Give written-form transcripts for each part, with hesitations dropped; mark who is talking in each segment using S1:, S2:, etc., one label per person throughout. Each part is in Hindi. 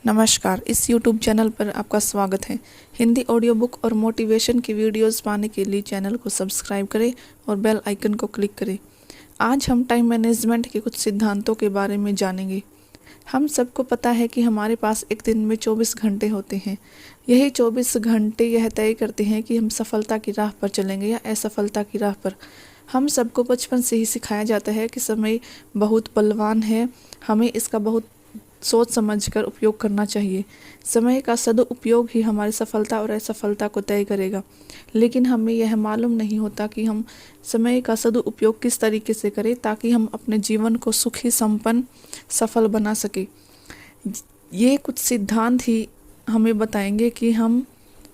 S1: नमस्कार, इस YouTube चैनल पर आपका स्वागत है। हिंदी ऑडियो बुक और मोटिवेशन की वीडियोस पाने के लिए चैनल को सब्सक्राइब करें और बेल आइकन को क्लिक करें। आज हम टाइम मैनेजमेंट के कुछ सिद्धांतों के बारे में जानेंगे। हम सबको पता है कि हमारे पास एक दिन में 24 घंटे होते हैं। यही 24 घंटे यह तय करते हैं कि हम सफलता की राह पर चलेंगे या असफलता की राह पर। हम सबको बचपन से ही सिखाया जाता है कि समय बहुत बलवान है, हमें इसका बहुत सोच समझकर उपयोग करना चाहिए। समय का सदुपयोग ही हमारी सफलता और असफलता को तय करेगा, लेकिन हमें यह मालूम नहीं होता कि हम समय का सदुपयोग किस तरीके से करें ताकि हम अपने जीवन को सुखी, संपन्न, सफल बना सके। ये कुछ सिद्धांत ही हमें बताएंगे कि हम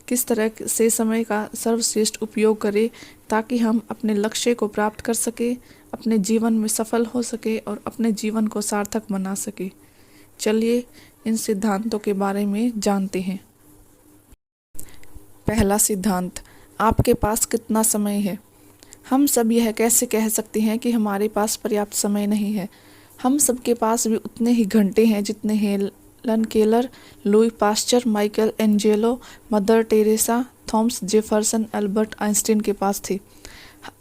S1: किस तरह से समय का सर्वश्रेष्ठ उपयोग करें ताकि हम अपने लक्ष्य को प्राप्त कर सके, अपने जीवन में सफल हो सके और अपने जीवन को सार्थक बना सके। चलिए इन सिद्धांतों के बारे में जानते हैं। पहला सिद्धांत, आपके पास कितना समय है। हम सब यह कैसे कह सकते हैं कि हमारे पास पर्याप्त समय नहीं है। हम सबके पास भी उतने ही घंटे हैं जितने Helen Keller, Louis Pasteur, Michael Angelo, mother Teresa, Thomas Jefferson, Albert Einstein के पास थे।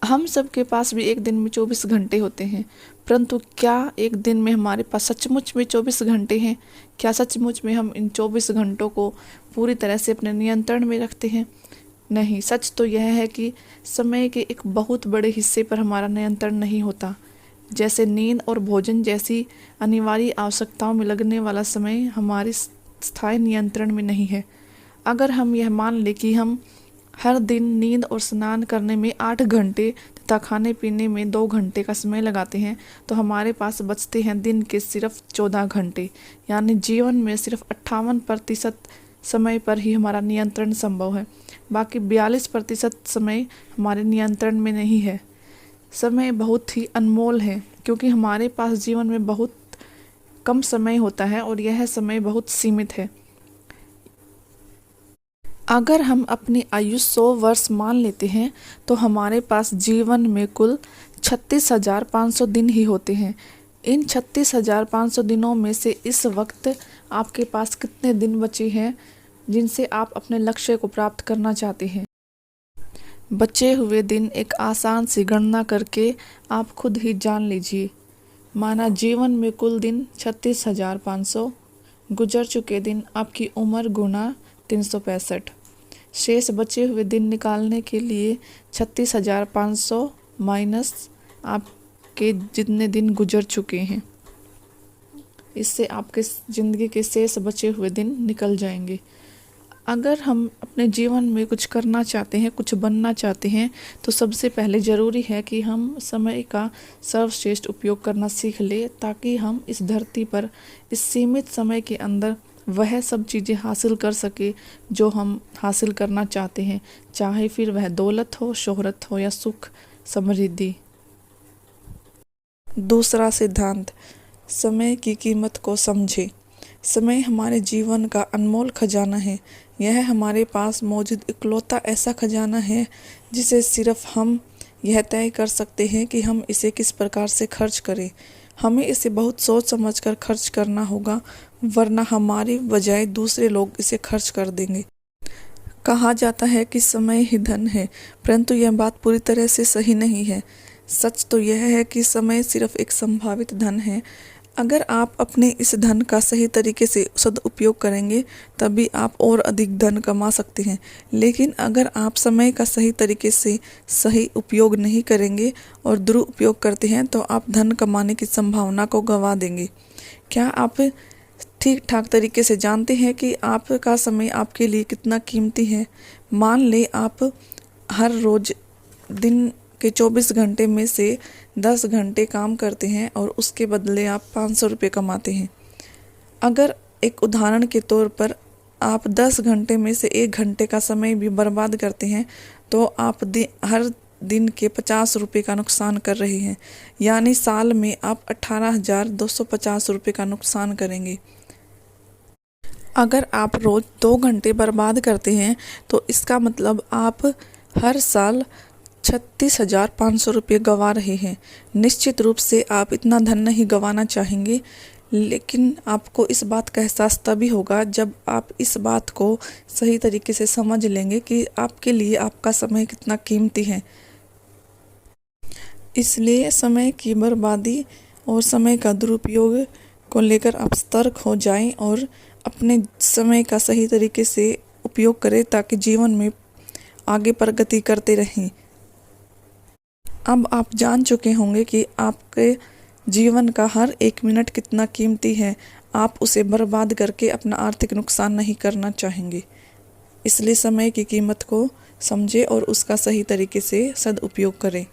S1: हम सब के पास भी एक दिन में 24 घंटे होते हैं, परंतु क्या एक दिन में हमारे पास सचमुच में 24 घंटे हैं? क्या सचमुच में हम इन 24 घंटों को पूरी तरह से अपने नियंत्रण में रखते हैं? नहीं, सच तो यह है कि समय के एक बहुत बड़े हिस्से पर हमारा नियंत्रण नहीं होता। जैसे नींद और भोजन जैसी अनिवार्य आवश्यकताओं में लगने वाला समय हमारे स्थायी नियंत्रण में नहीं है। अगर हम यह मान लें कि हम हर दिन नींद और स्नान करने में 8 घंटे तथा खाने पीने में 2 घंटे का समय लगाते हैं, तो हमारे पास बचते हैं दिन के सिर्फ 14 घंटे। यानी जीवन में सिर्फ 58% समय पर ही हमारा नियंत्रण संभव है। बाकी 42% समय हमारे नियंत्रण में नहीं है। समय बहुत ही अनमोल है क्योंकि हमारे पास जीवन में बहुत कम समय होता है और यह समय बहुत सीमित है। अगर हम अपनी आयु 100 वर्ष मान लेते हैं तो हमारे पास जीवन में कुल 36,500 दिन ही होते हैं। इन 36,500 दिनों में से इस वक्त आपके पास कितने दिन बचे हैं जिनसे आप अपने लक्ष्य को प्राप्त करना चाहते हैं? बचे हुए दिन एक आसान सी गणना करके आप खुद ही जान लीजिए। माना जीवन में कुल दिन 36,500, गुजर चुके दिन आपकी उम्र गुना 365। शेष बचे हुए दिन निकालने के लिए 36,500 माइनस आपके जितने दिन गुजर चुके हैं, इससे आपके ज़िंदगी के शेष बचे हुए दिन निकल जाएंगे। अगर हम अपने जीवन में कुछ करना चाहते हैं, कुछ बनना चाहते हैं, तो सबसे पहले ज़रूरी है कि हम समय का सर्वश्रेष्ठ उपयोग करना सीख लें ताकि हम इस धरती पर इस सीमित समय के अंदर वह सब चीज़ें हासिल कर सके जो हम हासिल करना चाहते हैं, चाहे फिर वह दौलत हो, शोहरत हो या सुख समृद्धि। दूसरा सिद्धांत, समय की कीमत को समझें। समय हमारे जीवन का अनमोल खजाना है। यह हमारे पास मौजूद इकलौता ऐसा खजाना है जिसे सिर्फ हम यह तय कर सकते हैं कि हम इसे किस प्रकार से खर्च करें। हमें इसे बहुत सोच समझकर खर्च करना होगा, वरना हमारी बजाय दूसरे लोग इसे खर्च कर देंगे। कहा जाता है कि समय ही धन है, परंतु यह बात पूरी तरह से सही नहीं है। सच तो यह है कि समय सिर्फ एक संभावित धन है। अगर आप अपने इस धन का सही तरीके से सदुपयोग करेंगे तभी आप और अधिक धन कमा सकते हैं, लेकिन अगर आप समय का सही तरीके से सही उपयोग नहीं करेंगे और दुरुपयोग करते हैं तो आप धन कमाने की संभावना को गंवा देंगे। क्या आप ठीक ठाक तरीके से जानते हैं कि आपका समय आपके लिए कितना कीमती है? मान लें आप हर रोज दिन के 24 घंटे में से 10 घंटे काम करते हैं और उसके बदले आप 500 रुपये कमाते हैं। अगर एक उदाहरण के तौर पर आप 10 घंटे में से 1 घंटे का समय भी बर्बाद करते हैं तो आप हर दिन के 50 रुपये का नुकसान कर रहे हैं। यानी साल में आप 18,250 रुपये का नुकसान करेंगे। अगर आप रोज 2 घंटे बर्बाद करते हैं तो इसका मतलब आप हर साल 36,500 रुपये गंवा रहे हैं। निश्चित रूप से आप इतना धन नहीं गंवाना चाहेंगे, लेकिन आपको इस बात का एहसास तभी होगा जब आप इस बात को सही तरीके से समझ लेंगे कि आपके लिए आपका समय कितना कीमती है। इसलिए समय की बर्बादी और समय का दुरुपयोग को लेकर आप सतर्क हो जाएं और अपने समय का सही तरीके से उपयोग करें ताकि जीवन में आगे प्रगति करते रहें। अब आप जान चुके होंगे कि आपके जीवन का हर एक मिनट कितना कीमती है। आप उसे बर्बाद करके अपना आर्थिक नुकसान नहीं करना चाहेंगे। इसलिए समय की कीमत को समझें और उसका सही तरीके से सदुपयोग करें।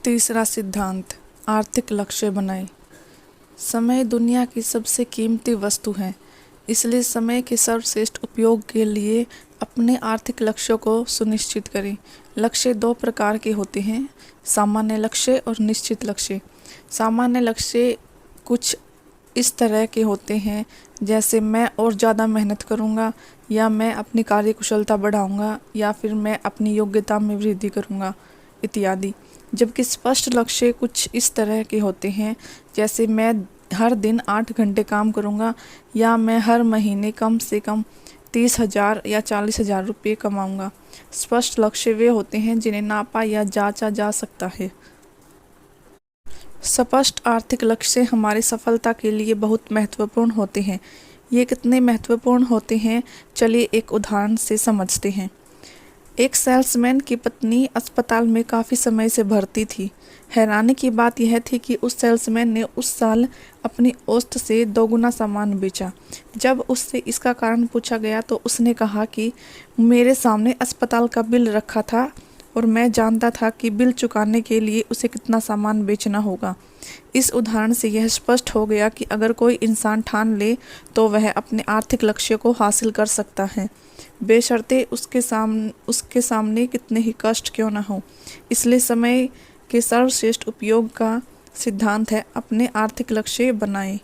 S1: तीसरा सिद्धांत, आर्थिक लक्ष्य बनाएं। समय दुनिया की सबसे कीमती वस्तु है, इसलिए समय के सर्वश्रेष्ठ उपयोग के लिए अपने आर्थिक लक्ष्यों को सुनिश्चित करें। लक्ष्य दो प्रकार के होते हैं, सामान्य लक्ष्य और निश्चित लक्ष्य। सामान्य लक्ष्य कुछ इस तरह के होते हैं जैसे मैं और ज़्यादा मेहनत करूँगा, या मैं अपनी कार्यकुशलता बढ़ाऊँगा, या फिर मैं अपनी योग्यता में वृद्धि करूँगा इत्यादि। जबकि स्पष्ट लक्ष्य कुछ इस तरह के होते हैं जैसे मैं हर दिन 8 घंटे काम करूँगा, या मैं हर महीने कम से कम 30,000 या 40,000 रुपये कमाऊँगा। स्पष्ट लक्ष्य वे होते हैं जिन्हें नापा या जांचा जा सकता है। स्पष्ट आर्थिक लक्ष्य हमारी सफलता के लिए बहुत महत्वपूर्ण होते हैं। ये कितने महत्वपूर्ण होते हैं, चलिए एक उदाहरण से समझते हैं। एक सेल्समैन की पत्नी अस्पताल में काफ़ी समय से भर्ती थी। हैरानी की बात यह थी कि उस सेल्समैन ने उस साल अपनी औसत से 2 गुना सामान बेचा। जब उससे इसका कारण पूछा गया तो उसने कहा कि मेरे सामने अस्पताल का बिल रखा था और मैं जानता था कि बिल चुकाने के लिए उसे कितना सामान बेचना होगा। इस उदाहरण से यह स्पष्ट हो गया कि अगर कोई इंसान ठान ले तो वह अपने आर्थिक लक्ष्य को हासिल कर सकता है, बेशर्ते उसके सामने कितने ही कष्ट क्यों न हो। इसलिए समय के सर्वश्रेष्ठ उपयोग का सिद्धांत है, अपने आर्थिक लक्ष्य बनाएं।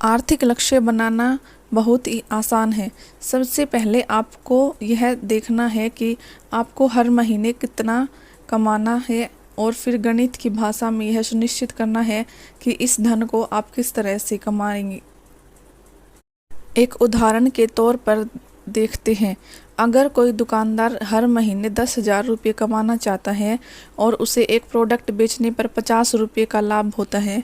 S1: आर्थिक लक्ष्य बनाना बहुत ही आसान है। सबसे पहले आपको यह देखना है कि आपको हर महीने कितना कमाना है, और फिर गणित की भाषा में यह सुनिश्चित करना है कि इस धन को आप किस तरह से कमाएंगे। एक उदाहरण के तौर पर देखते हैं, अगर कोई दुकानदार हर महीने 10,000 रुपये कमाना चाहता है और उसे एक प्रोडक्ट बेचने पर 50 रुपये का लाभ होता है,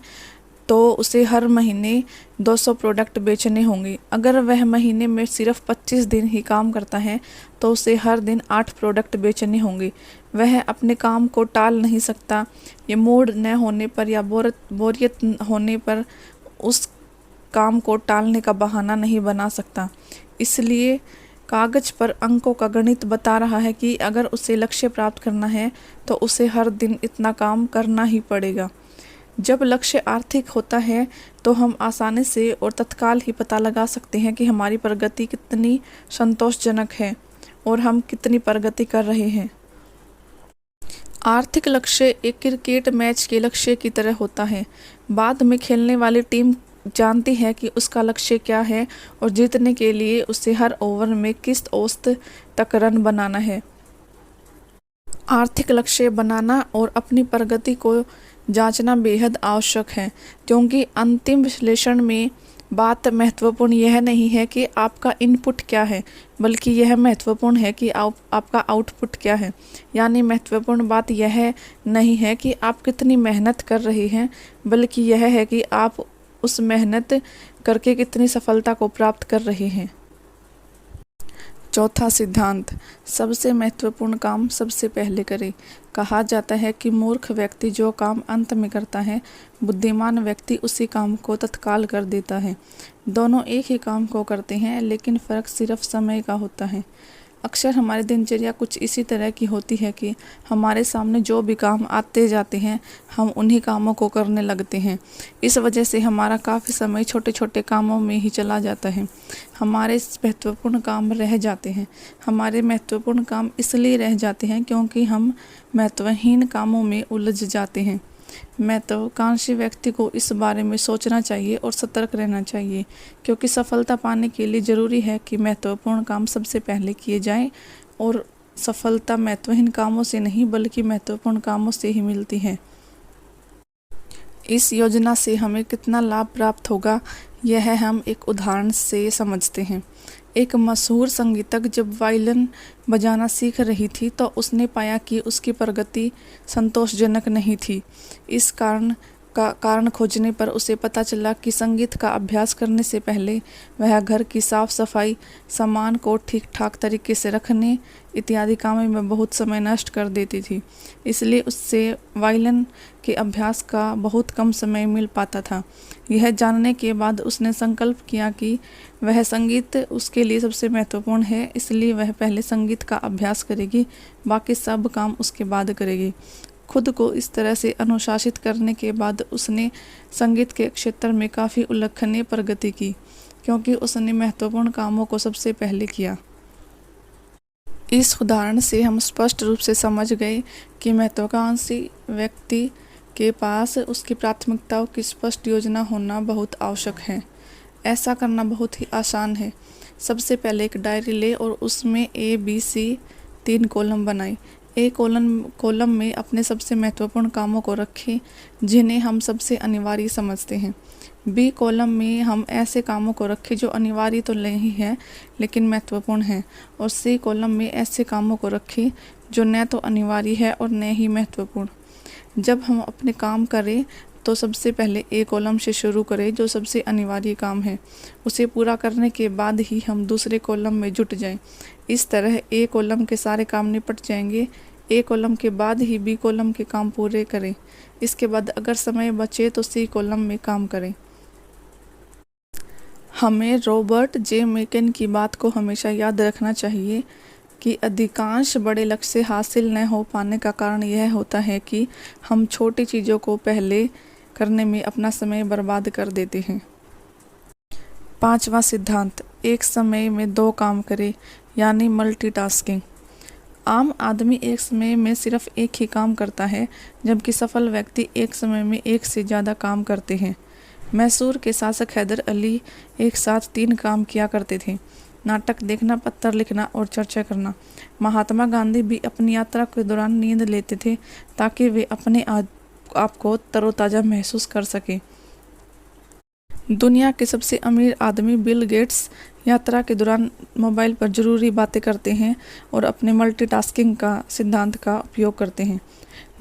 S1: तो उसे हर महीने 200 प्रोडक्ट बेचने होंगे। अगर वह महीने में सिर्फ 25 दिन ही काम करता है तो उसे हर दिन 8 प्रोडक्ट बेचने होंगे। वह अपने काम को टाल नहीं सकता। ये मूड न होने पर या बोरियत होने पर उस काम को टालने का बहाना नहीं बना सकता। इसलिए कागज पर अंकों का गणित बता रहा है कि अगर उसे लक्ष्य प्राप्त करना है तो उसे हर दिन इतना काम करना ही पड़ेगा। जब लक्ष्य आर्थिक होता है तो हम आसानी से और तत्काल ही पता लगा सकते हैं कि हमारी प्रगति कितनी संतोषजनक है और हम कितनी प्रगति कर रहे हैं। आर्थिक लक्ष्य एक क्रिकेट मैच के लक्ष्य की तरह होता है। बाद में खेलने वाली टीम जानती है कि उसका लक्ष्य क्या है और जीतने के लिए उसे हर ओवर में किस औसत तक रन बनाना है। आर्थिक लक्ष्य बनाना और अपनी प्रगति को जांचना बेहद आवश्यक है, क्योंकि अंतिम विश्लेषण में बात महत्वपूर्ण यह नहीं है कि आपका इनपुट क्या है, बल्कि यह महत्वपूर्ण है कि आपका आउटपुट क्या है। यानी महत्वपूर्ण बात यह नहीं है कि आप कितनी मेहनत कर रहे हैं, बल्कि यह है कि आप उस मेहनत करके कितनी सफलता को प्राप्त कर रहे हैं। चौथा सिद्धांत, सबसे महत्वपूर्ण काम सबसे पहले करें। कहा जाता है कि मूर्ख व्यक्ति जो काम अंत में करता है, बुद्धिमान व्यक्ति उसी काम को तत्काल कर देता है। दोनों एक ही काम को करते हैं, लेकिन फ़र्क सिर्फ समय का होता है। अक्सर हमारी दिनचर्या कुछ इसी तरह की होती है कि हमारे सामने जो भी काम आते जाते हैं, हम उन्हीं कामों को करने लगते हैं। इस वजह से हमारा काफ़ी समय छोटे छोटे कामों में ही चला जाता है। हमारे महत्वपूर्ण काम रह जाते हैं। हमारे महत्वपूर्ण काम इसलिए रह जाते हैं क्योंकि हम महत्वहीन कामों में उलझ जाते हैं। महत्वाकांक्षी व्यक्ति को इस बारे में सोचना चाहिए और सतर्क रहना चाहिए, क्योंकि सफलता पाने के लिए ज़रूरी है कि महत्वपूर्ण काम सबसे पहले किए जाएं, और सफलता महत्वहीन कामों से नहीं बल्कि महत्वपूर्ण कामों से ही मिलती है। इस योजना से हमें कितना लाभ प्राप्त होगा, यह हम एक उदाहरण से समझते हैं। एक मशहूर संगीतक जब वायलिन बजाना सीख रही थी तो उसने पाया कि उसकी प्रगति संतोषजनक नहीं थी। इस कारण खोजने पर उसे पता चला कि संगीत का अभ्यास करने से पहले वह घर की साफ सफाई, सामान को ठीक ठाक तरीके से रखने इत्यादि कामों में बहुत समय नष्ट कर देती थी। इसलिए उससे वायलिन के अभ्यास का बहुत कम समय मिल पाता था। यह जानने के बाद उसने संकल्प किया कि वह संगीत उसके लिए सबसे महत्वपूर्ण है, इसलिए वह पहले संगीत का अभ्यास करेगी, बाकी सब काम उसके बाद करेगी। खुद को इस तरह से अनुशासित करने के बाद उसने संगीत के क्षेत्र में काफ़ी उल्लेखनीय प्रगति की, क्योंकि उसने महत्वपूर्ण कामों को सबसे पहले किया। इस उदाहरण से हम स्पष्ट रूप से समझ गए कि महत्वाकांक्षी व्यक्ति के पास उसकी प्राथमिकताओं की स्पष्ट योजना होना बहुत आवश्यक है। ऐसा करना बहुत ही आसान है। सबसे पहले एक डायरी ले और उसमें ABC 3 कॉलम बनाए। ए कॉलम में अपने सबसे महत्वपूर्ण कामों को रखें जिन्हें हम सबसे अनिवार्य समझते हैं। बी कॉलम में हम ऐसे कामों को रखें जो अनिवार्य तो नहीं है लेकिन महत्वपूर्ण हैं, और सी कॉलम में ऐसे कामों को रखें जो न तो अनिवार्य है और न ही महत्वपूर्ण। जब हम अपने काम करें तो सबसे पहले ए कॉलम से शुरू करें जो सबसे अनिवार्य काम है। उसे पूरा करने के बाद ही हम दूसरे कॉलम में जुट जाएं। इस तरह ए कॉलम के सारे काम निपट जाएंगे। ए कॉलम के बाद ही बी कॉलम के काम पूरे करें। इसके बाद अगर समय बचे तो सी कॉलम में काम करें। हमें रॉबर्ट जे मेकिन की बात को हमेशा याद रखना चाहिए कि अधिकांश बड़े लक्ष्य हासिल न हो पाने का कारण यह होता है कि हम छोटी चीज़ों को पहले करने में अपना समय बर्बाद कर देते हैं। 5वां सिद्धांत, एक समय में 2 काम करे, यानी मल्टीटास्किंग। आम आदमी एक समय में सिर्फ एक ही काम करता है, जबकि सफल व्यक्ति एक समय में एक से ज़्यादा काम करते हैं। मैसूर के शासक हैदर अली एक साथ 3 काम किया करते थे: नाटक देखना, पत्र लिखना और चर्चा करना। महात्मा गांधी भी अपनी यात्रा के दौरान नींद लेते थे ताकि वे अपने आप को तरोताज़ा महसूस कर सकें। दुनिया के सबसे अमीर आदमी बिल गेट्स यात्रा के दौरान मोबाइल पर ज़रूरी बातें करते हैं और अपने मल्टीटास्किंग का सिद्धांत का उपयोग करते हैं।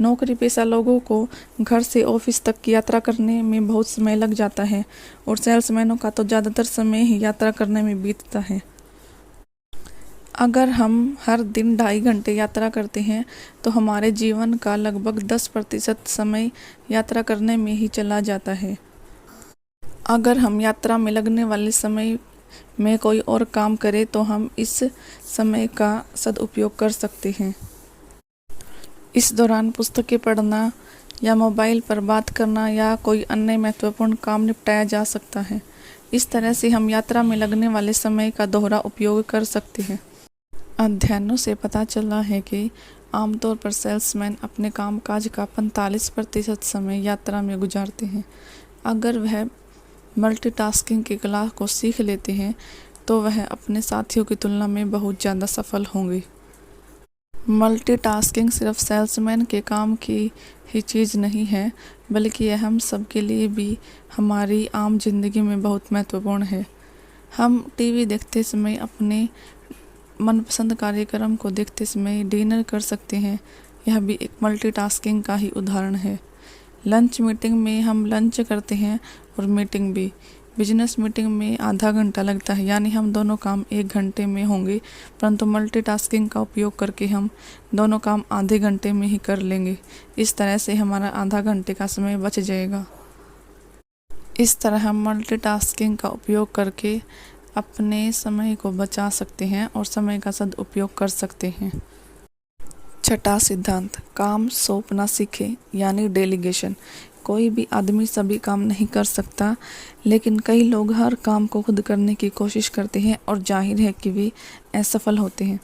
S1: नौकरी पेशा लोगों को घर से ऑफिस तक की यात्रा करने में बहुत समय लग जाता है और सेल्समैनों का तो ज़्यादातर समय ही यात्रा करने में बीतता है। अगर हम हर दिन 2.5 घंटे यात्रा करते हैं तो हमारे जीवन का लगभग 10% समय यात्रा करने में ही चला जाता है। अगर हम यात्रा में लगने वाले समय में कोई और काम करें तो हम इस समय का सदुपयोग कर सकते हैं। इस दौरान पुस्तकें पढ़ना या मोबाइल पर बात करना या कोई अन्य महत्वपूर्ण काम निपटाया जा सकता है। इस तरह से हम यात्रा में लगने वाले समय का दोहरा उपयोग कर सकते हैं। अध्ययनों से पता चला है कि आमतौर पर सेल्समैन अपने कामकाज का 45% समय यात्रा में गुजारते हैं। अगर वह मल्टीटास्किंग की कला को सीख लेते हैं तो वह अपने साथियों की तुलना में बहुत ज़्यादा सफल होंगे। मल्टीटास्किंग सिर्फ सेल्समैन के काम की ही चीज़ नहीं है, बल्कि यह हम सब के लिए भी हमारी आम जिंदगी में बहुत महत्वपूर्ण है। हम टीवी देखते समय अपने मनपसंद कार्यक्रम को देखते समय डिनर कर सकते हैं। यह भी एक मल्टीटास्किंग का ही उदाहरण है। लंच मीटिंग में हम लंच करते हैं और मीटिंग भी। बिजनेस मीटिंग में आधा घंटा लगता है, यानी हम दोनों काम 1 घंटे में होंगे, परंतु मल्टीटास्किंग का उपयोग करके हम दोनों काम आधे घंटे में ही कर लेंगे। इस तरह से हमारा आधा घंटे का समय बच जाएगा। इस तरह हम मल्टीटास्किंग का उपयोग करके अपने समय को बचा सकते हैं और समय का सदुपयोग कर सकते हैं। 6वां सिद्धांत, काम सौंपना सीखें, यानी डेलीगेशन। कोई भी आदमी सभी काम नहीं कर सकता, लेकिन कई लोग हर काम को खुद करने की कोशिश करते हैं और जाहिर है कि वे असफल होते हैं।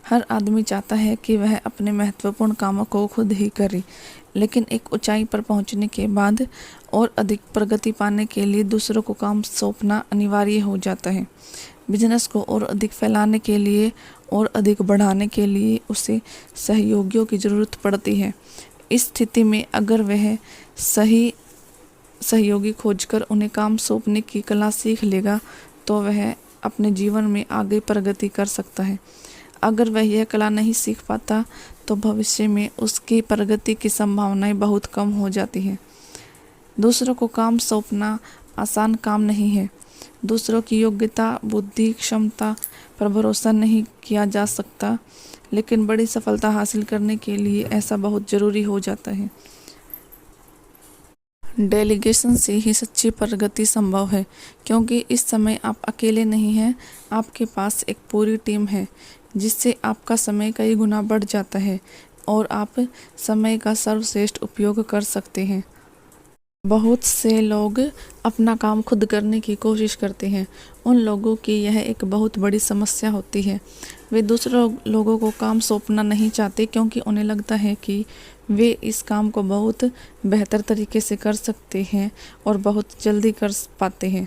S1: हर आदमी चाहता है कि वह अपने महत्वपूर्ण कामों को खुद ही करे, लेकिन एक ऊंचाई पर पहुंचने के बाद और अधिक प्रगति पाने के लिए दूसरों को काम सौंपना अनिवार्य हो जाता है। बिजनेस को और अधिक फैलाने के लिए और अधिक बढ़ाने के लिए उसे सहयोगियों की ज़रूरत पड़ती है। इस स्थिति में अगर वह सही सहयोगी खोजकर उन्हें काम सौंपने की कला सीख लेगा तो वह अपने जीवन में आगे प्रगति कर सकता है। अगर वह यह कला नहीं सीख पाता तो भविष्य में उसकी प्रगति की संभावनाएं बहुत कम हो जाती हैं। दूसरों को काम सौंपना आसान काम नहीं है। दूसरों की योग्यता, बुद्धि, क्षमता पर भरोसा नहीं किया जा सकता, लेकिन बड़ी सफलता हासिल करने के लिए ऐसा बहुत ज़रूरी हो जाता है। डेलीगेशन से ही सच्ची प्रगति संभव है, क्योंकि इस समय आप अकेले नहीं हैं, आपके पास एक पूरी टीम है, जिससे आपका समय कई गुना बढ़ जाता है और आप समय का सर्वश्रेष्ठ उपयोग कर सकते हैं। बहुत से लोग अपना काम खुद करने की कोशिश करते हैं। उन लोगों की यह एक बहुत बड़ी समस्या होती है। वे दूसरों लोगों को काम सौंपना नहीं चाहते, क्योंकि उन्हें लगता है कि वे इस काम को बहुत बेहतर तरीके से कर सकते हैं और बहुत जल्दी कर पाते हैं।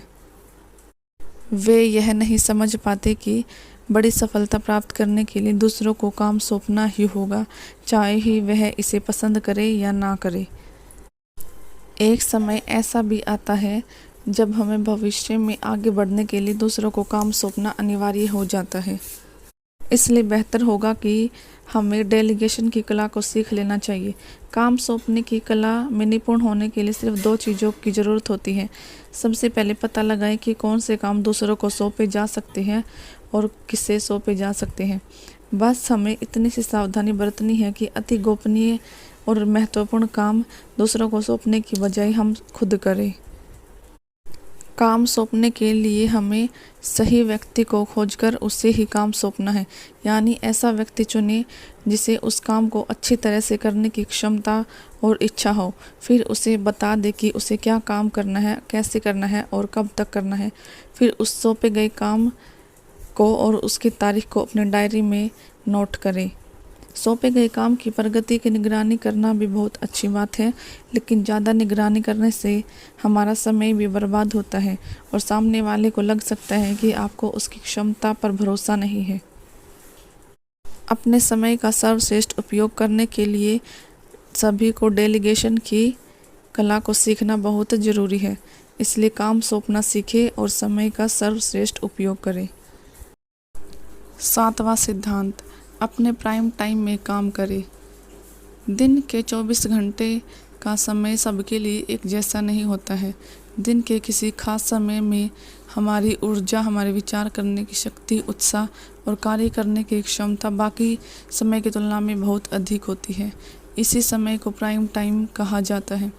S1: वे यह नहीं समझ पाते कि बड़ी सफलता प्राप्त करने के लिए दूसरों को काम सौंपना ही होगा, चाहे ही वह इसे पसंद करे या ना करे। एक समय ऐसा भी आता है जब हमें भविष्य में आगे बढ़ने के लिए दूसरों को काम सौंपना अनिवार्य हो जाता है। इसलिए बेहतर होगा कि हमें डेलीगेशन की कला को सीख लेना चाहिए। काम सौंपने की कला में निपुण होने के लिए सिर्फ 2 चीज़ों की ज़रूरत होती है। सबसे पहले पता लगाएं कि कौन से काम दूसरों को सौंपे जा सकते हैं और किसे सौंपे जा सकते हैं। बस हमें इतनी सी सावधानी बरतनी है कि अति गोपनीय और महत्वपूर्ण काम दूसरों को सौंपने की बजाय हम खुद करें। काम सौंपने के लिए हमें सही व्यक्ति को खोजकर उसे ही काम सौंपना है, यानी ऐसा व्यक्ति चुनें जिसे उस काम को अच्छी तरह से करने की क्षमता और इच्छा हो। फिर उसे बता दे कि उसे क्या काम करना है, कैसे करना है और कब तक करना है। फिर उस सौंपे गए काम को और उसकी तारीख को अपने डायरी में नोट करें। सौंपे गए काम की प्रगति की निगरानी करना भी बहुत अच्छी बात है, लेकिन ज़्यादा निगरानी करने से हमारा समय भी बर्बाद होता है और सामने वाले को लग सकता है कि आपको उसकी क्षमता पर भरोसा नहीं है। अपने समय का सर्वश्रेष्ठ उपयोग करने के लिए सभी को डेलीगेशन की कला को सीखना बहुत ज़रूरी है। इसलिए काम सौंपना सीखें और समय का सर्वश्रेष्ठ उपयोग करें। 7वां सिद्धांत, अपने प्राइम टाइम में काम करें। दिन के 24 घंटे का समय सबके लिए एक जैसा नहीं होता है। दिन के किसी खास समय में हमारी ऊर्जा, हमारे विचार करने की शक्ति, उत्साह और कार्य करने की क्षमता बाकी समय की तुलना में बहुत अधिक होती है। इसी समय को प्राइम टाइम कहा जाता है।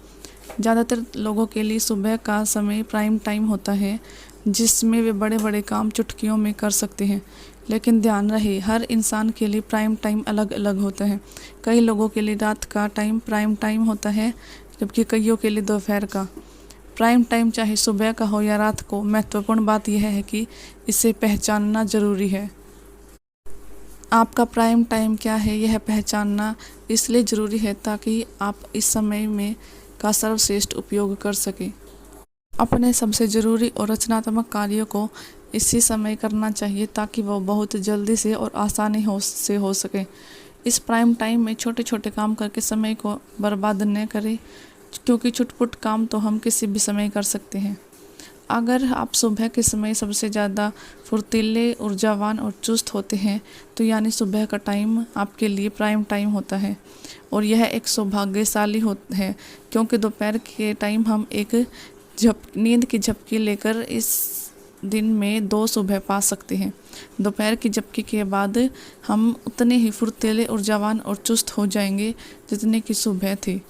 S1: ज़्यादातर लोगों के लिए सुबह का समय प्राइम टाइम होता है, जिसमें वे बड़े बड़े काम चुटकियों में कर सकते हैं। लेकिन ध्यान रहे, हर इंसान के लिए प्राइम टाइम अलग अलग होता है। कई लोगों के लिए रात का टाइम प्राइम टाइम होता है, जबकि कईयों के लिए दोपहर का। प्राइम टाइम चाहे सुबह का हो या रात को, महत्वपूर्ण बात यह है कि इसे पहचानना ज़रूरी है। आपका प्राइम टाइम क्या है, यह पहचानना इसलिए ज़रूरी है ताकि आप इस समय में का सर्वश्रेष्ठ उपयोग कर सकें। अपने सबसे ज़रूरी और रचनात्मक कार्यों को इसी समय करना चाहिए ताकि वह बहुत जल्दी से और आसानी से हो सके। इस प्राइम टाइम में छोटे छोटे काम करके समय को बर्बाद न करें, क्योंकि छुटपुट काम तो हम किसी भी समय कर सकते हैं। अगर आप सुबह के समय सबसे ज़्यादा फुर्तीले, ऊर्जावान और चुस्त होते हैं, तो यानी सुबह का टाइम आपके लिए प्राइम टाइम होता है और यह एक सौभाग्यशाली है, क्योंकि दोपहर के टाइम हम एक नींद की झपकी लेकर इस दिन में 2 सुबह पा सकते हैं। दोपहर की झपकी के बाद हम उतने ही फुर्तीले, ऊर्जावान और चुस्त हो जाएंगे जितने की सुबह थी।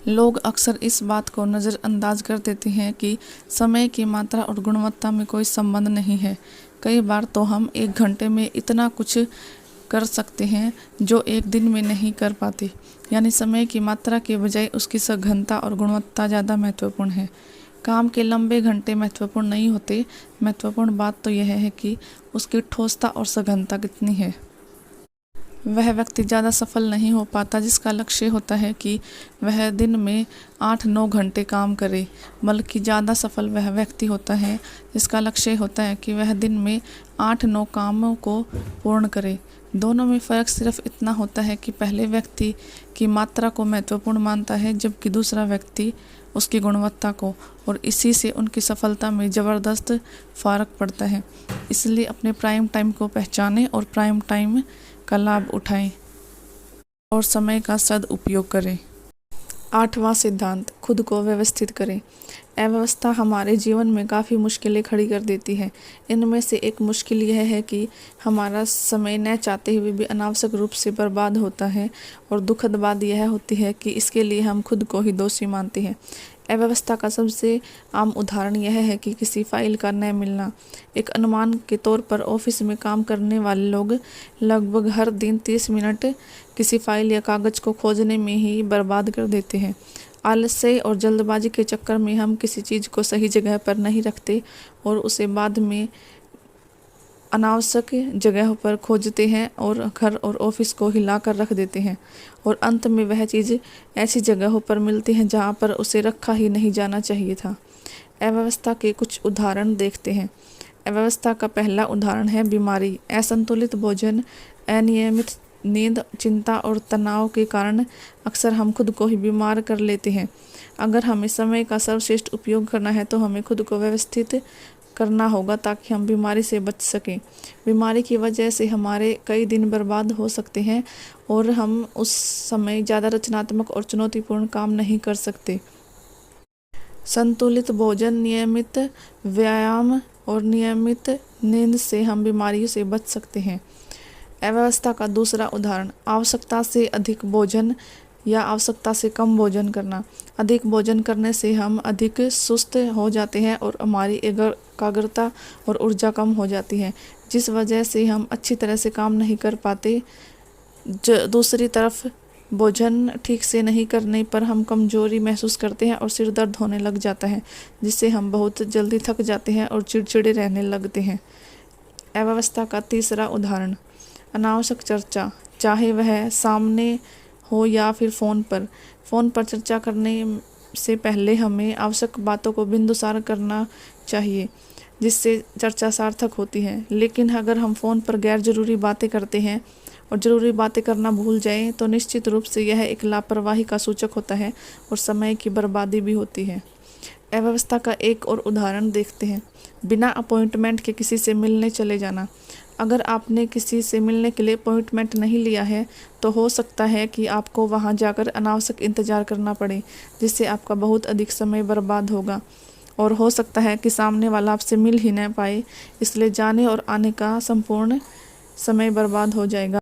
S1: लोग अक्सर इस बात को नज़रअंदाज कर देते हैं कि समय की मात्रा और गुणवत्ता में कोई संबंध नहीं है। कई बार तो हम 1 घंटे में इतना कुछ कर सकते हैं जो 1 दिन में नहीं कर पाते। यानी समय की मात्रा के बजाय उसकी सघनता और गुणवत्ता ज़्यादा महत्वपूर्ण है। काम के लंबे घंटे महत्वपूर्ण नहीं होते, महत्वपूर्ण बात तो यह है कि उसकी ठोसता और सघनता कितनी है। वह व्यक्ति ज़्यादा सफल नहीं हो पाता जिसका लक्ष्य होता है कि वह दिन में 8-9 घंटे काम करे, बल्कि ज़्यादा सफल वह व्यक्ति होता है जिसका लक्ष्य होता है कि वह दिन में 8-9 कामों को पूर्ण करे। दोनों में फ़र्क सिर्फ इतना होता है कि पहले व्यक्ति की मात्रा को महत्वपूर्ण मानता है, जबकि दूसरा व्यक्ति उसकी गुणवत्ता को, और इसी से उनकी सफलता में ज़बरदस्त फ़र्क पड़ता है। इसलिए अपने प्राइम टाइम को पहचानें और प्राइम टाइम का लाभ उठाएं और समय का सदुपयोग करें। 8वां सिद्धांत, खुद को व्यवस्थित करें। अव्यवस्था हमारे जीवन में काफ़ी मुश्किलें खड़ी कर देती है। इनमें से एक मुश्किल यह है कि हमारा समय न चाहते हुए भी अनावश्यक रूप से बर्बाद होता है, और दुखद बात यह होती है कि इसके लिए हम खुद को ही दोषी मानते हैं। अव्यवस्था का सबसे आम उदाहरण यह है कि किसी फाइल का न मिलना। एक अनुमान के तौर पर ऑफिस में काम करने वाले लोग लगभग हर दिन 30 मिनट किसी फाइल या कागज़ को खोजने में ही बर्बाद कर देते हैं। आलस्य और जल्दबाजी के चक्कर में हम किसी चीज़ को सही जगह पर नहीं रखते और उसे बाद में अनावश्यक जगहों पर खोजते हैं और घर और ऑफिस को हिला कर रख देते हैं, और अंत में वह चीज़ ऐसी जगहों पर मिलती है जहां पर उसे रखा ही नहीं जाना चाहिए था। अव्यवस्था के कुछ उदाहरण देखते हैं। अव्यवस्था का पहला उदाहरण है बीमारी। असंतुलित भोजन, अनियमित नींद, चिंता और तनाव के कारण अक्सर हम खुद को ही बीमार कर लेते हैं। अगर हमें समय का सर्वश्रेष्ठ उपयोग करना है तो हमें खुद को व्यवस्थित करना होगा ताकि हम बीमारी से बच सकें। बीमारी की वजह से हमारे कई दिन बर्बाद हो सकते हैं और हम उस समय ज़्यादा रचनात्मक और चुनौतीपूर्ण काम नहीं कर सकते। संतुलित भोजन, नियमित व्यायाम और नियमित नींद से हम बीमारियों से बच सकते हैं। अव्यवस्था का दूसरा उदाहरण, आवश्यकता से अधिक भोजन या आवश्यकता से कम भोजन करना। अधिक भोजन करने से हम अधिक सुस्त हो जाते हैं और हमारी एकाग्रता और ऊर्जा कम हो जाती है, जिस वजह से हम अच्छी तरह से काम नहीं कर पाते। दूसरी तरफ भोजन ठीक से नहीं करने पर हम कमजोरी महसूस करते हैं और सिर दर्द होने लग जाता है, जिससे हम बहुत जल्दी थक जाते हैं और चिड़चिड़े रहने लगते हैं। अव्यवस्था का तीसरा उदाहरण, अनावश्यक चर्चा, चाहे वह सामने हो या फिर फ़ोन पर चर्चा करने से पहले हमें आवश्यक बातों को बिंदुसार करना चाहिए, जिससे चर्चा सार्थक होती है। लेकिन अगर हम फ़ोन पर गैर ज़रूरी बातें करते हैं और ज़रूरी बातें करना भूल जाएं, तो निश्चित रूप से यह एक लापरवाही का सूचक होता है और समय की बर्बादी भी होती है। अव्यवस्था का एक और उदाहरण देखते हैं, बिना अपॉइंटमेंट के किसी से मिलने चले जाना। अगर आपने किसी से मिलने के लिए अपॉइंटमेंट नहीं लिया है तो हो सकता है कि आपको वहां जाकर अनावश्यक इंतज़ार करना पड़े, जिससे आपका बहुत अधिक समय बर्बाद होगा, और हो सकता है कि सामने वाला आपसे मिल ही न पाए, इसलिए जाने और आने का संपूर्ण समय बर्बाद हो जाएगा।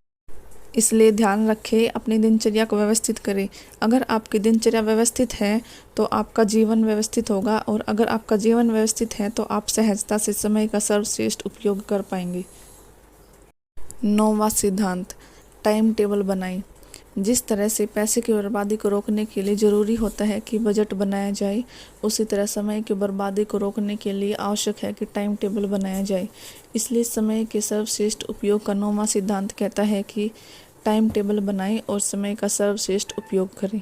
S1: इसलिए ध्यान रखें, अपनी दिनचर्या को व्यवस्थित करें। अगर आपकी दिनचर्या व्यवस्थित है तो आपका जीवन व्यवस्थित होगा, और अगर आपका जीवन व्यवस्थित है तो आप सहजता से समय का सर्वश्रेष्ठ उपयोग कर पाएंगे। 9वां सिद्धांत, टाइम टेबल बनाएं। जिस तरह से पैसे की बर्बादी को रोकने के लिए ज़रूरी होता है कि बजट बनाया जाए, उसी तरह समय की बर्बादी को रोकने के लिए आवश्यक है कि टाइम टेबल बनाया जाए। इसलिए समय के सर्वश्रेष्ठ उपयोग का 9वां सिद्धांत कहता है कि टाइम टेबल बनाएं और समय का सर्वश्रेष्ठ उपयोग करें।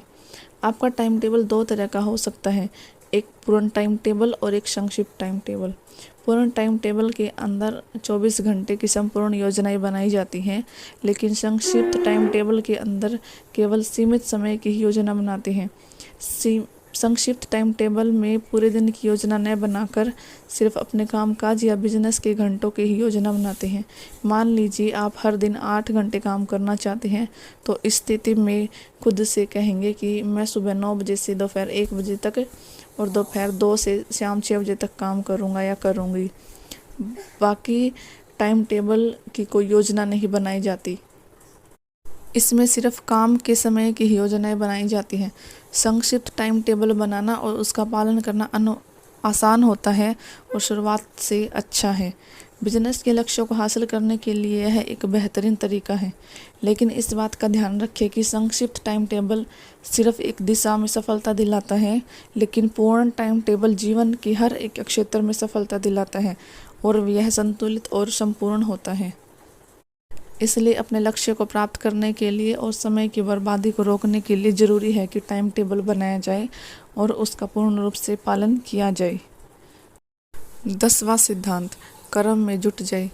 S1: आपका टाइम टेबल 2 तरह का हो सकता है, एक पूर्ण टाइम टेबल और एक संक्षिप्त टाइम टेबल। पूर्ण टाइम टेबल के अंदर 24 घंटे की संपूर्ण योजनाएं बनाई जाती हैं, लेकिन संक्षिप्त टाइम टेबल के अंदर केवल सीमित समय की योजना बनाते हैं। संक्षिप्त टाइम टेबल में पूरे दिन की योजना न बनाकर सिर्फ अपने कामकाज या बिजनेस के घंटों की ही योजना बनाते हैं। मान लीजिए आप हर दिन 8 घंटे काम करना चाहते हैं, तो इस स्थिति में खुद से कहेंगे कि मैं सुबह 9 बजे से दोपहर 1 बजे तक और दोपहर 2 से शाम 6 बजे तक काम करूँगा या करूँगी। बाकी टाइम टेबल की कोई योजना नहीं बनाई जाती, इसमें सिर्फ काम के समय की योजनाएं बनाई जाती हैं। संक्षिप्त टाइम टेबल बनाना और उसका पालन करना आसान होता है और शुरुआत से अच्छा है। बिजनेस के लक्ष्यों को हासिल करने के लिए यह एक बेहतरीन तरीका है, लेकिन इस बात का ध्यान रखें कि संक्षिप्त टाइम टेबल सिर्फ एक दिशा में सफलता दिलाता है, लेकिन पूर्ण टाइम टेबल जीवन के हर एक क्षेत्र में सफलता दिलाता है और यह संतुलित और संपूर्ण होता है। इसलिए अपने लक्ष्य को प्राप्त करने के लिए और समय की बर्बादी को रोकने के लिए ज़रूरी है कि टाइम टेबल बनाया जाए और उसका पूर्ण रूप से पालन किया जाए। 10वां सिद्धांत, कर्म में जुट जाए।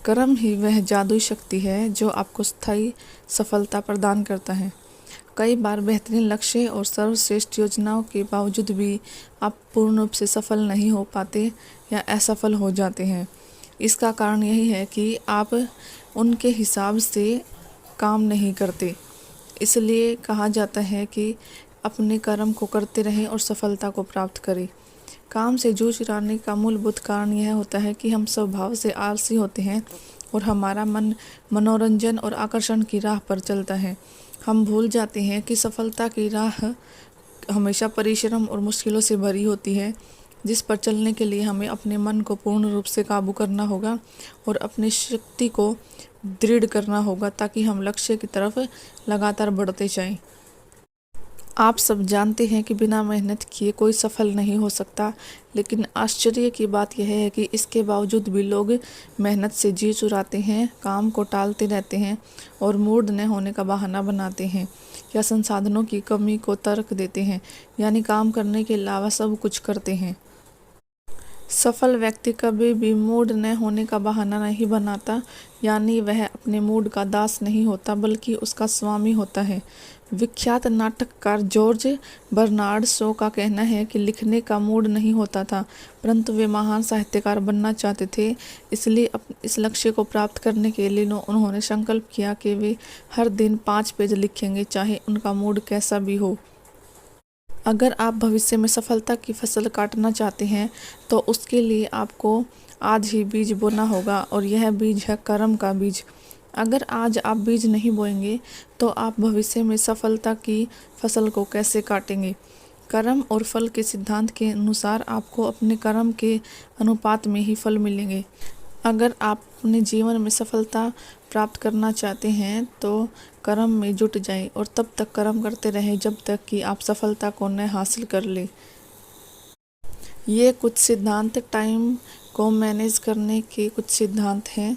S1: कर्म ही वह जादुई शक्ति है जो आपको स्थायी सफलता प्रदान करता है। कई बार बेहतरीन लक्ष्य और सर्वश्रेष्ठ योजनाओं के बावजूद भी आप पूर्ण रूप से सफल नहीं हो पाते या असफल हो जाते हैं। इसका कारण यही है कि आप उनके हिसाब से काम नहीं करते। इसलिए कहा जाता है कि अपने कर्म को करते रहें और सफलता को प्राप्त करें। काम से जूझ रहे का मूलभूत कारण यह होता है कि हम स्वभाव से आलसी होते हैं और हमारा मन मनोरंजन और आकर्षण की राह पर चलता है। हम भूल जाते हैं कि सफलता की राह हमेशा परिश्रम और मुश्किलों से भरी होती है, जिस पर चलने के लिए हमें अपने मन को पूर्ण रूप से काबू करना होगा और अपनी शक्ति को दृढ़ करना होगा ताकि हम लक्ष्य की तरफ लगातार बढ़ते जाएं। आप सब जानते हैं कि बिना मेहनत किए कोई सफल नहीं हो सकता, लेकिन आश्चर्य की बात यह है कि इसके बावजूद भी लोग मेहनत से जी चुराते हैं, काम को टालते रहते हैं और मूड न होने का बहाना बनाते हैं या संसाधनों की कमी को तर्क देते हैं, यानी काम करने के अलावा सब कुछ करते हैं। सफल व्यक्ति कभी भी मूड न होने का बहाना नहीं बनाता, यानी वह अपने मूड का दास नहीं होता बल्कि उसका स्वामी होता है। विख्यात नाटककार जॉर्ज बर्नार्ड शॉ का कहना है कि लिखने का मूड नहीं होता था, परंतु वे महान साहित्यकार बनना चाहते थे। इसलिए इस लक्ष्य को प्राप्त करने के लिए उन्होंने संकल्प किया कि वे हर दिन 5 पेज लिखेंगे, चाहे उनका मूड कैसा भी हो। अगर आप भविष्य में सफलता की फसल काटना चाहते हैं तो उसके लिए आपको आज ही बीज बोना होगा और यह बीज है कर्म का बीज। अगर आज आप बीज नहीं बोएंगे तो आप भविष्य में सफलता की फसल को कैसे काटेंगे। कर्म और फल के सिद्धांत के अनुसार आपको अपने कर्म के अनुपात में ही फल मिलेंगे। अगर आप अपने जीवन में सफलता प्राप्त करना चाहते हैं तो कर्म में जुट जाएं और तब तक कर्म करते रहें जब तक कि आप सफलता को न हासिल कर लें। ये कुछ सिद्धांत टाइम को मैनेज करने के कुछ सिद्धांत हैं।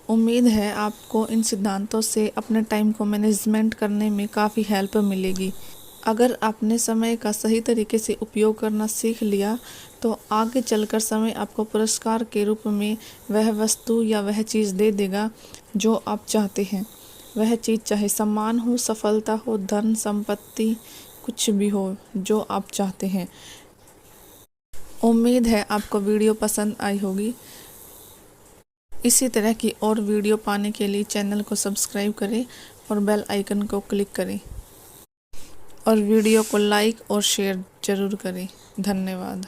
S1: उम्मीद है आपको इन सिद्धांतों से अपने टाइम को मैनेजमेंट करने में काफ़ी हेल्प मिलेगी। अगर आपने समय का सही तरीके से उपयोग करना सीख लिया तो आगे चलकर समय आपको पुरस्कार के रूप में वह वस्तु या वह चीज़ दे देगा जो आप चाहते हैं। वह चीज़ चाहे सम्मान हो, सफलता हो, धन, संपत्ति, कुछ भी हो जो आप चाहते हैं। उम्मीद है आपको वीडियो पसंद आई होगी। इसी तरह की और वीडियो पाने के लिए चैनल को सब्सक्राइब करें और बेल आइकन को क्लिक करें और वीडियो को लाइक और शेयर ज़रूर करें। धन्यवाद।